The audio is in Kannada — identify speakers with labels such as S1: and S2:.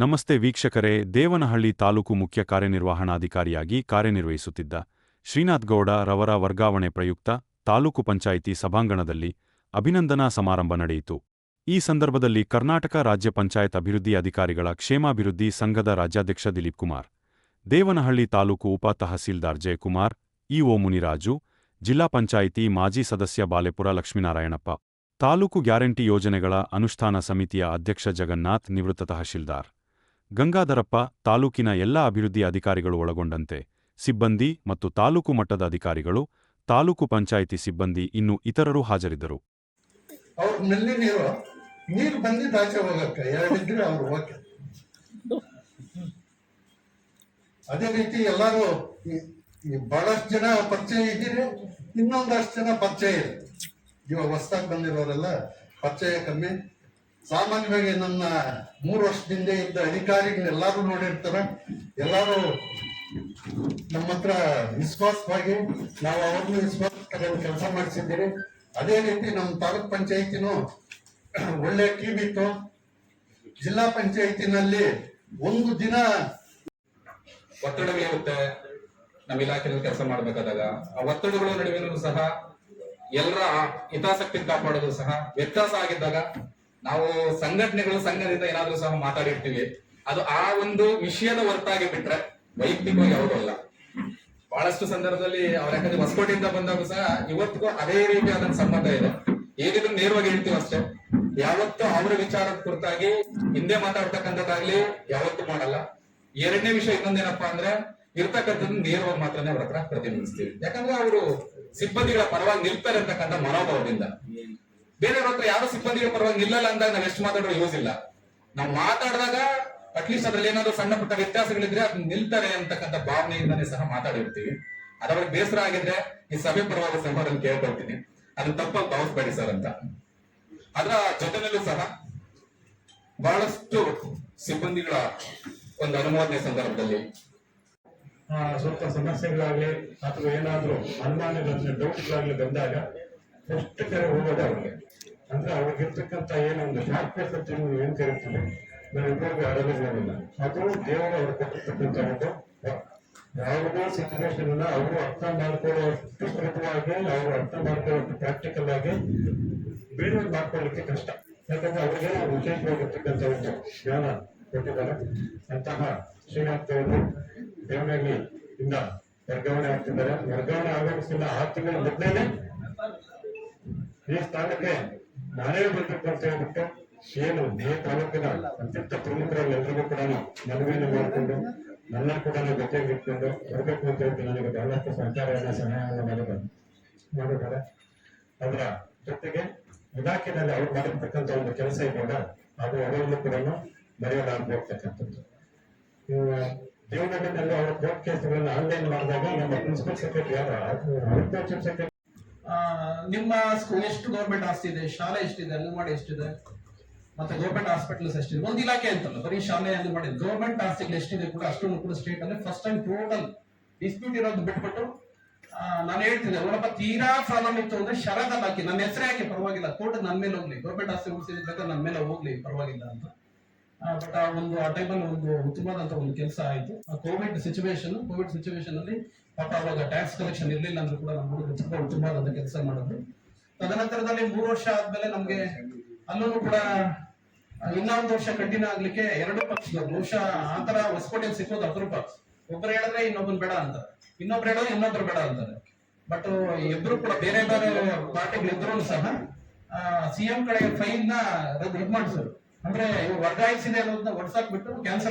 S1: ನಮಸ್ತೆ ವೀಕ್ಷಕರೇ. ದೇವನಹಳ್ಳಿ ತಾಲೂಕು ಮುಖ್ಯ ಕಾರ್ಯನಿರ್ವಹಣಾಧಿಕಾರಿಯಾಗಿ ಕಾರ್ಯನಿರ್ವಹಿಸುತ್ತಿದ್ದ ಶ್ರೀನಾಥ್ ಗೌಡ ರವರ ವರ್ಗಾವಣೆ ಪ್ರಯುಕ್ತ ತಾಲೂಕು ಪಂಚಾಯಿತಿ ಸಭಾಂಗಣದಲ್ಲಿ ಅಭಿನಂದನಾ ಸಮಾರಂಭ ನಡೆಯಿತು. ಈ ಸಂದರ್ಭದಲ್ಲಿ ಕರ್ನಾಟಕ ರಾಜ್ಯ ಪಂಚಾಯತ್ ಅಭಿವೃದ್ಧಿ ಅಧಿಕಾರಿಗಳ ಕ್ಷೇಮಾಭಿವೃದ್ಧಿ ಸಂಘದ ರಾಜ್ಯಾಧ್ಯಕ್ಷ ದಿಲೀಪ್ ಕುಮಾರ್, ದೇವನಹಳ್ಳಿ ತಾಲೂಕು ಉಪ ತಹಸೀಲ್ದಾರ್ ಜಯಕುಮಾರ್, ಇಒ ಮುನಿರಾಜು, ಜಿಲ್ಲಾ ಪಂಚಾಯಿತಿ ಮಾಜಿ ಸದಸ್ಯ ಬಾಲೆಪುರ ಲಕ್ಷ್ಮೀನಾರಾಯಣಪ್ಪ, ತಾಲೂಕು ಗ್ಯಾರಂಟಿ ಯೋಜನೆಗಳ ಅನುಷ್ಠಾನ ಸಮಿತಿಯ ಅಧ್ಯಕ್ಷ ಜಗನ್ನಾಥ್, ನಿವೃತ್ತ ತಹಶೀಲ್ದಾರ್ ಗಂಗಾಧರಪ್ಪ, ತಾಲೂಕಿನ ಎಲ್ಲಾ ಅಭಿವೃದ್ಧಿ ಅಧಿಕಾರಿಗಳು ಒಳಗೊಂಡಂತೆ ಸಿಬ್ಬಂದಿ ಮತ್ತು ತಾಲೂಕು ಮಟ್ಟದ ಅಧಿಕಾರಿಗಳು, ತಾಲೂಕು ಪಂಚಾಯಿತಿ ಸಿಬ್ಬಂದಿ ಇನ್ನು ಇತರರು ಹಾಜರಿದ್ದರು.
S2: ನೀರು ಬಂದಿದ್ದು ಆಚೆ ಹೋಗಕ್ಕೆ ಎರಡಿದ್ರೆ ಅವ್ರು ಓಕೆ. ಅದೇ ರೀತಿ ಎಲ್ಲರೂ ಬಹಳಷ್ಟು ಜನ ಪರಿಚಯ ಇದ್ದೀರಿ, ಇನ್ನೊಂದಷ್ಟು ಜನ ಪರಿಚಯ ಇದೆ. ಇವಾಗ ಹೊಸದಾಗಿ ಬಂದಿರೋರೆಲ್ಲ ಪರಿಚಯ ಕಮ್ಮಿ. ಸಾಮಾನ್ಯವಾಗಿ ನನ್ನ 3 ವರ್ಷದಿಂದ ಇದ್ದ ಅಧಿಕಾರಿಗಳೆಲ್ಲರೂ ನೋಡಿರ್ತಾರೆ. ಎಲ್ಲರೂ ನಮ್ಮ ಹತ್ರ ವಿಶ್ವಾಸವಾಗಿ ನಾವು ಅವ್ರನ್ನೂ ವಿಶ್ವಾಸ ಕೆಲಸ ಮಾಡಿಸಿದ್ದೀರಿ. ಅದೇ ರೀತಿ ನಮ್ಮ ತಾಲೂಕ್ ಪಂಚಾಯತಿನೂ ಒಳ್ಳೆ ಟೀಮ್ ಇತ್ತು. ಜಿಲ್ಲಾ ಪಂಚಾಯತಿನಲ್ಲಿ ಒಂದು ದಿನ
S3: ಒತ್ತಡಗಳಿರುತ್ತೆ. ನಮ್ಮ ಇಲಾಖೆಯಲ್ಲಿ ಕೆಲಸ ಮಾಡಬೇಕಾದಾಗ ಆ ಒತ್ತಡಗಳ ನಡುವೆನೂ ಸಹ ಎಲ್ಲರ ಹಿತಾಸಕ್ತಿ ಕಾಪಾಡೋದು ಸಹ ವ್ಯತ್ಯಾಸ ಆಗಿದ್ದಾಗ ನಾವು ಸಂಘಟನೆಗಳು ಸಂಘದಿಂದ ಏನಾದ್ರೂ ಸಹ ಮಾತಾಡಿರ್ತೀವಿ. ಅದು ಆ ಒಂದು ವಿಷಯದ ಹೊರತಾಗಿ ಬಿಟ್ರೆ ವೈಯಕ್ತಿಕವಾಗಿ ಯಾವುದಲ್ಲ. ಬಹಳಷ್ಟು ಸಂದರ್ಭದಲ್ಲಿ ಅವ್ರ ಯಾಕಂದ್ರೆ ಹೊಸಕೋಟೆಯಿಂದ ಬಂದಾಗ ಸಹ ಇವತ್ತಿಗೂ ಅದೇ ರೀತಿಯಾದ ಸಂಬಂಧ ಇದೆ. ಏನಿದ್ರು ನೇರವಾಗಿ ಹೇಳ್ತೀವಿ ಅಷ್ಟೇ. ಯಾವತ್ತೂ ಅವರ ವಿಚಾರದ ಕುರಿತಾಗಿ ಹಿಂದೆ ಮಾತಾಡ್ತಕ್ಕಂಥದ್ದಾಗ್ಲಿ ಯಾವತ್ತೂ ಮಾಡಲ್ಲ. ಎರಡನೇ ವಿಷಯ ಇನ್ನೊಂದೇನಪ್ಪಾ ಅಂದ್ರೆ ಇರ್ತಕ್ಕಂಥದ್ದು ನೇರವಾಗಿ ಮಾತ್ರನೇ ಅವ್ರ ಹತ್ರ ಪ್ರತಿನಿಧಿಸ್ತೀವಿ. ಯಾಕಂದ್ರೆ ಅವರು ಸಿಬ್ಬಂದಿಗಳ ಪರವಾಗಿ ನಿಲ್ತಾರೆ ಅಂತಕ್ಕಂಥ ಮನೋಭಾವದಿಂದ. ಬೇರೆಯವ್ರ ಹತ್ರ ಯಾರು ಸಿಬ್ಬಂದಿಗಳ ಪರವಾಗಿ ನಿಲ್ಲಲ್ಲ ಅಂದಾಗ ನಾವ್ ಎಷ್ಟು ಮಾತಾಡೋ ಯೂಸ್ ಇಲ್ಲ. ನಾವು ಮಾತಾಡಿದಾಗ ಅಟ್ಲೀಸ್ಟ್ ಅದ್ರಲ್ಲಿ ಏನಾದ್ರು ಸಣ್ಣ ಪುಟ್ಟ ವ್ಯತ್ಯಾಸಗಳಿದ್ರೆ ಅದ್ ನಿಲ್ತಾರೆ ಅಂತಕ್ಕಂಥ ಭಾವನೆಯಿಂದಾನೇ ಸಹ ಮಾತಾಡಿರ್ತೀವಿ. ಅದವ್ರಿಗೆ ಬೇಸರ ಆಗಿದ್ರೆ ಈ ಸಭೆ ಪರವಾಗಿ ಸಂವಾದದಲ್ಲಿ ಕೇಳ್ಕೊಳ್ತೀನಿ, ಅದನ್ನ ತಪ್ಪಾಗಿ ಭಾವಿಸ್ಬೇಡಿ ಸರ್ ಅಂತ. ಅದರ ಜೊತೆನಲ್ಲೂ ಸಹ ಬಹಳಷ್ಟು ಸಿಬ್ಬಂದಿಗಳ ಒಂದು ಅನುಮೋದನೆ ಸಂದರ್ಭದಲ್ಲಿ
S4: ಸ್ವಲ್ಪ ಸಮಸ್ಯೆಗಳಾಗ್ಲಿ ಅಥವಾ ಏನಾದ್ರೂ ಅನುಮಾನಗಳಾಗ್ಲಿ ಡೌಟ್ಗಳಾಗ್ಲಿ ಬಂದಾಗ ಫಸ್ಟ್ ಕರೆ ಹೋಗೋದು ಅವ್ರಿಗೆ. ಅಂದ್ರೆ ಅವ್ರಿಗಿರ್ತಕ್ಕಂಥ ಏನೊಂದು ಶಾರ್ಪ್ನೆಸ್ ಅಂತ ಏನ್ ಕರಿತೀವಿ ನಾವಿಬ್ಬರಿಗೂ ಆರೋಗ್ಯವಿಲ್ಲ. ಅದು ದೇವರು ಅವ್ರು ಕೊಟ್ಟಿರ್ತಕ್ಕಂಥ ಒಂದು ಯಾವುದೇ ಸಿಚುವೇಶನ್ ಅನ್ನ ಅವರು ಅರ್ಥ ಮಾಡ್ಕೊಳ್ಳುವಷ್ಟು ಸುಲಭವಾಗಿ, ಅವರು ಅರ್ಥ ಮಾಡ್ಕೊಳ್ಳುವಷ್ಟು ಪ್ರಾಕ್ಟಿಕಲ್ ಆಗಿ ಬೇರೆಯವ್ರು ಮಾಡ್ಕೊಳ್ಳಿಕ್ಕೆ ಕಷ್ಟ. ಯಾಕಂದ್ರೆ ಅವ್ರಿಗೆ ವಿಶೇಷವಾಗಿರ್ತಕ್ಕಂಥ ಒಂದು ಜ್ಞಾನ ಕೊಟ್ಟಿದ್ದಾರೆ. ಅಂತಹ ಶ್ರೀನಾಥ್ ಅವರು ದೇವನಹಳ್ಳಿ ಇಂದ ವರ್ಗಾವಣೆ ಆಗ್ತಿದ್ದಾರೆ. ವರ್ಗಾವಣೆ ಆಗಮಿಸಿದ 6 ತಿಂಗಳ ಮೊದಲೇ ಈ ಸ್ಥಾನಕ್ಕೆ ನಾನೇ ಬರ್ಬೇಕು ಅಂತ ಹೇಳ್ಬಿಟ್ಟು ಏನು ಈ ತಾಲೂಕಿನ ಅತ್ಯಂತ ಪ್ರಮುಖರಲ್ಲಿ ಎಲ್ರಿಗೂ ಕೂಡ ಮನವಿಯನ್ನು ಮಾಡಿಕೊಂಡು ನನ್ನ ಕೂಡ ಜೊತೆಗೆ ಇಟ್ಕೊಂಡು ಬರ್ಬೇಕು ಅಂತ ಹೇಳ್ಬಿಟ್ಟು ನನಗೆ ಬಹಳಷ್ಟು ಸಹಕಾರವನ್ನು ಸಹಾಯವನ್ನು ಮಾಡಿದ್ದಾರೆ. ಅದರ ಜೊತೆಗೆ ಇಲಾಖೆಯಲ್ಲಿ ಅವ್ರು ಮಾಡಿರ್ತಕ್ಕಂಥ ಒಂದು ಕೆಲಸ ಇದೆಯಲ್ಲ, ಅದು ಅವರಲ್ಲೂ ಕೂಡ ಮರೆಯಲಾಗತಕ್ಕಂಥದ್ದು. ದೇವನಹಳ್ಳಿನಲ್ಲಿ ಅವರ ಕೋರ್ಟ್ ಕೇಸ್ಗಳನ್ನು ಆನ್ಲೈನ್ ಮಾಡಿದಾಗ ನಮ್ಮ ಪ್ರಿನ್ಸಿಪಲ್ ಸೆಕ್ರೆಟರಿ ಯಾರು
S5: ನಿಮ್ಮ ಸ್ಕೂಲ್ ಎಷ್ಟು ಗೌರ್ಮೆಂಟ್ ಆಸ್ತಿ ಇದೆ, ಶಾಲೆ ಎಷ್ಟಿದೆ, ಅಂಗನವಾಡಿ ಎಷ್ಟಿದೆ, ಮತ್ತೆ ಗೌರ್ಮೆಂಟ್ ಹಾಸ್ಪಿಟಲ್ಸ್ ಎಷ್ಟಿದೆ, ಒಂದು ಇಲಾಖೆ ಅಂತಲ್ಲ ಬರೀ ಶಾಲೆ ಅಂಗನವಾಡಿ ಗೌರ್ಮೆಂಟ್ ಆಸ್ತಿಗಳು ಎಷ್ಟಿದೆ ಕೂಡ ಅಷ್ಟೊಂದು ಕೂಡ ಸ್ಟೇಟ್ ಅಲ್ಲಿ ಫಸ್ಟ್ ಟೈಮ್ ಟೋಟಲ್ ಡಿಸ್ಪ್ಯೂಟ್ ಇರೋದು ಬಿಟ್ಬಿಟ್ಟು ನಾನು ಹೇಳ್ತೀನಿ, ಅವರಪ್ಪ ತೀರಾ ಪ್ರಾಬ್ಲಮ್ ಇತ್ತು ಅಂದ್ರೆ ಶರದಲ್ಲಿ ಹಾಕಿ ನನ್ನ ಹೆಸರೇ ಹಾಕಿ ಪರವಾಗಿಲ್ಲ, ಕೋರ್ಟ್ ನನ್ನ ಮೇಲೆ ಹೋಗ್ಲಿ, ಗೌರ್ಮೆಂಟ್ ಆಸ್ತಿ ಉಳಿಸಿದ್ರೆ ನನ್ನ ಮೇಲೆ ಹೋಗ್ಲಿ ಪರವಾಗಿಲ್ಲ ಅಂತ. ಬಟ್ ಆ ಟೈಮಲ್ಲಿ ಒಂದು ಉತ್ತಮವಾದಂತ ಒಂದು ಕೆಲಸ ಆಯ್ತು. ಕೋವಿಡ್ ಸಿಚುವೇಶನ್ ಅಲ್ಲಿ ಪಾಪ ಅವಾಗ ಟ್ಯಾಕ್ಸ್ ಕಲೆಕ್ಷನ್ ಇರ್ಲಿಲ್ಲ ಅಂದ್ರೂ ಕೂಡ ನಮ್ಮ ಹುಡುಗರು ತುಂಬಾ ಉತ್ತಮವಾದಂತ ಕೆಲಸ ಮಾಡಿದ್ರು. ತದನಂತರದಲ್ಲಿ 3 ವರ್ಷ ಆದ್ಮೇಲೆ ನಮ್ಗೆ ಅಲ್ಲೂ ಕೂಡ ಇನ್ನೊಂದು ವರ್ಷ ಕಂಟಿನ್ಯೂ ಆಗ್ಲಿಕ್ಕೆ 2 ಪಕ್ಷದವ್ರು ಬಹುಶಃ ಆತರ ಹೊಸಕೋಟೆಯಲ್ಲಿ ಸಿಕ್ಕೋದು ಅಪರೂಪ. ಒಬ್ಬರು ಹೇಳಿದ್ರೆ ಇನ್ನೊಬ್ಬರು ಬೇಡ ಅಂತಾರೆ, ಇನ್ನೊಬ್ರು ಹೇಳೋದು ಇನ್ನೊಬ್ರು ಬೇಡ ಅಂತಾರೆ. ಬಟ್ ಇಬ್ರು ಕೂಡ ಬೇರೆ ಬೇರೆ ಪಾರ್ಟಿಗಳಿದ್ರು ಸಹ ಸಿಎಂ ಕಡೆ ಫೈಲ್ ನ ರದ್ದು ಮಾಡಿಸೋರು. ಅಂದ್ರೆ ವರ್ಗಾಯಿಸಿದೆ ಅನ್ನೋದನ್ನ ಹೊಡ್ಸಾಕ್ಬಿಟ್ಟು ಕ್ಯಾನ್ಸಲ್